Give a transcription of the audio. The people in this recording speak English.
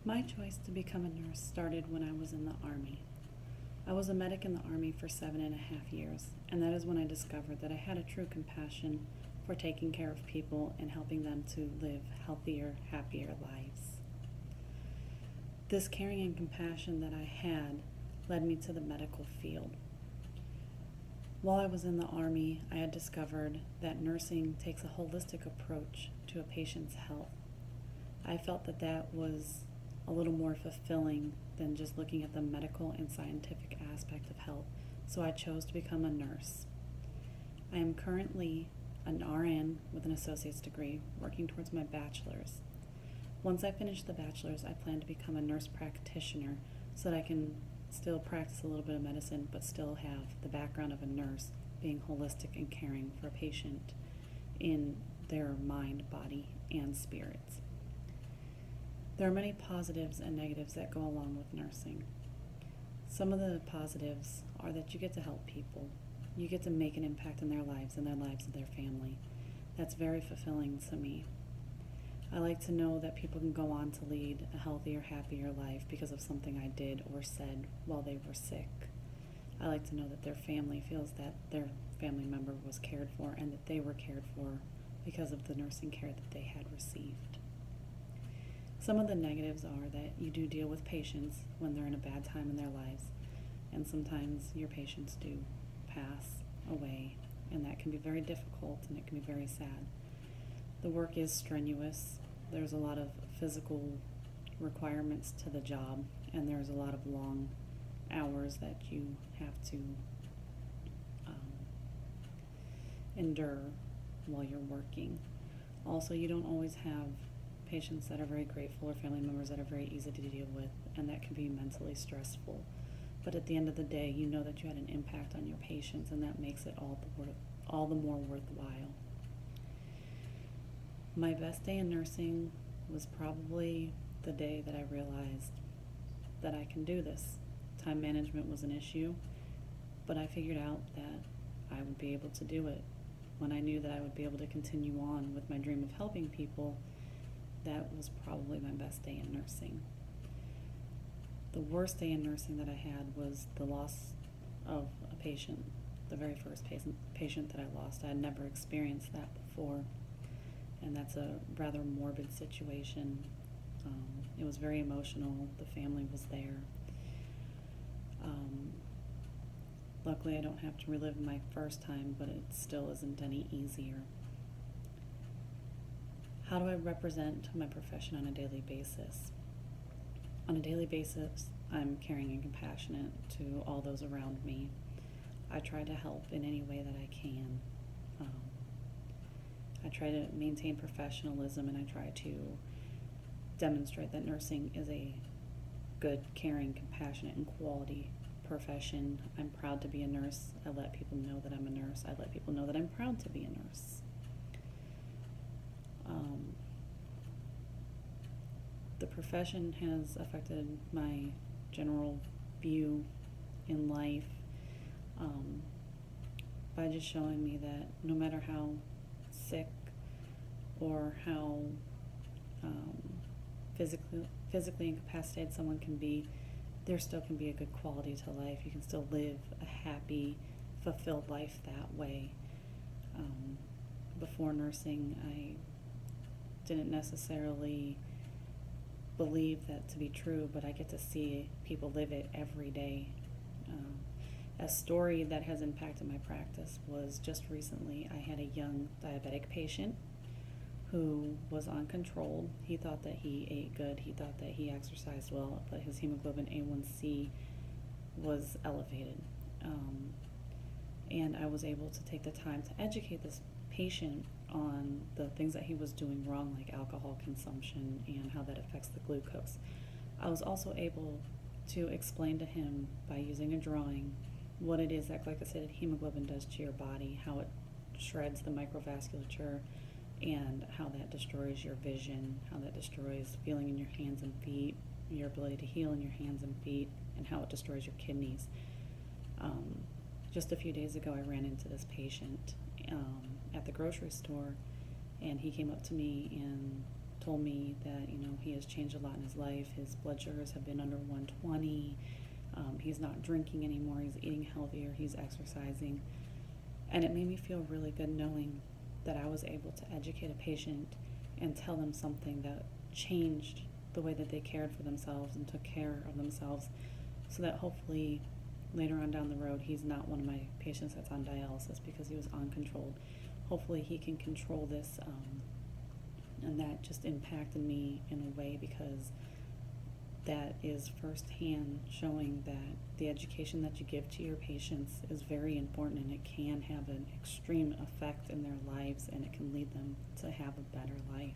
My choice to become a nurse started when I was in the Army. I was a medic in the Army for 7.5 years, and that is when I discovered that I had a true compassion for taking care of people and helping them to live healthier, happier lives. This caring and compassion that I had led me to the medical field. While I was in the Army, I had discovered that nursing takes a holistic approach to a patient's health. I felt that that was a little more fulfilling than just looking at the medical and scientific aspect of health, so I chose to become a nurse. I am currently an RN with an associate's degree, working towards my bachelor's. Once I finish the bachelor's, I plan to become a nurse practitioner so that I can still practice a little bit of medicine but still have the background of a nurse, being holistic and caring for a patient in their mind, body, and spirits. There are many positives and negatives that go along with nursing. Some of the positives are that you get to help people. You get to make an impact in their lives and their lives of their family. That's very fulfilling to me. I like to know that people can go on to lead a healthier, happier life because of something I did or said while they were sick. I like to know that their family feels that their family member was cared for and that they were cared for because of the nursing care that they had received. Some of the negatives are that you do deal with patients when they're in a bad time in their lives, and sometimes your patients do pass away, and that can be very difficult and it can be very sad. The work is strenuous. There's a lot of physical requirements to the job, and there's a lot of long hours that you have to endure while you're working. Also, you don't always have patients that are very grateful or family members that are very easy to deal with, and that can be mentally stressful. But at the end of the day, you know that you had an impact on your patients, and that makes it all the more worthwhile. My best day in nursing was probably the day that I realized that I can do this. Time management was an issue, but I figured out that I would be able to do it. When I knew that I would be able to continue on with my dream of helping people, that was probably my best day in nursing. The worst day in nursing that I had was the loss of a patient, the very first patient that I lost. I had never experienced that before, and that's a rather morbid situation. It was very emotional. The family was there. Luckily, I don't have to relive my first time, but it still isn't any easier. How do I represent my profession on a daily basis? On a daily basis, I'm caring and compassionate to all those around me. I try to help in any way that I can. I try to maintain professionalism, and I try to demonstrate that nursing is a good, caring, compassionate, and quality profession. I'm proud to be a nurse. I let people know that I'm a nurse. I let people know that I'm proud to be a nurse. The profession has affected my general view in life by just showing me that no matter how sick or how physically incapacitated someone can be, there still can be a good quality to life. You can still live a happy, fulfilled life that way. Before nursing, I didn't necessarily believe that to be true, but I get to see people live it every day. A story that has impacted my practice was just recently I had a young diabetic patient who was uncontrolled. He thought that he ate good, he thought that he exercised well, but his hemoglobin A1C was elevated. And I was able to take the time to educate this patient on the things that he was doing wrong, like alcohol consumption and how that affects the glucose. I was also able to explain to him by using a drawing what it is that glycosylated hemoglobin does to your body, how it shreds the microvasculature, and how that destroys your vision, how that destroys feeling in your hands and feet, your ability to heal in your hands and feet, and how it destroys your kidneys. Just a few days ago, I ran into this patient at the grocery store, and he came up to me and told me that, he has changed a lot in his life. His blood sugars have been under 120. He's not drinking anymore. He's eating healthier. He's exercising. And it made me feel really good knowing that I was able to educate a patient and tell them something that changed the way that they cared for themselves and took care of themselves, so that hopefully later on down the road he's not one of my patients that's on dialysis because he was uncontrolled. Hopefully he can control this, and that just impacted me in a way, because that is firsthand showing that the education that you give to your patients is very important, and it can have an extreme effect in their lives, and it can lead them to have a better life.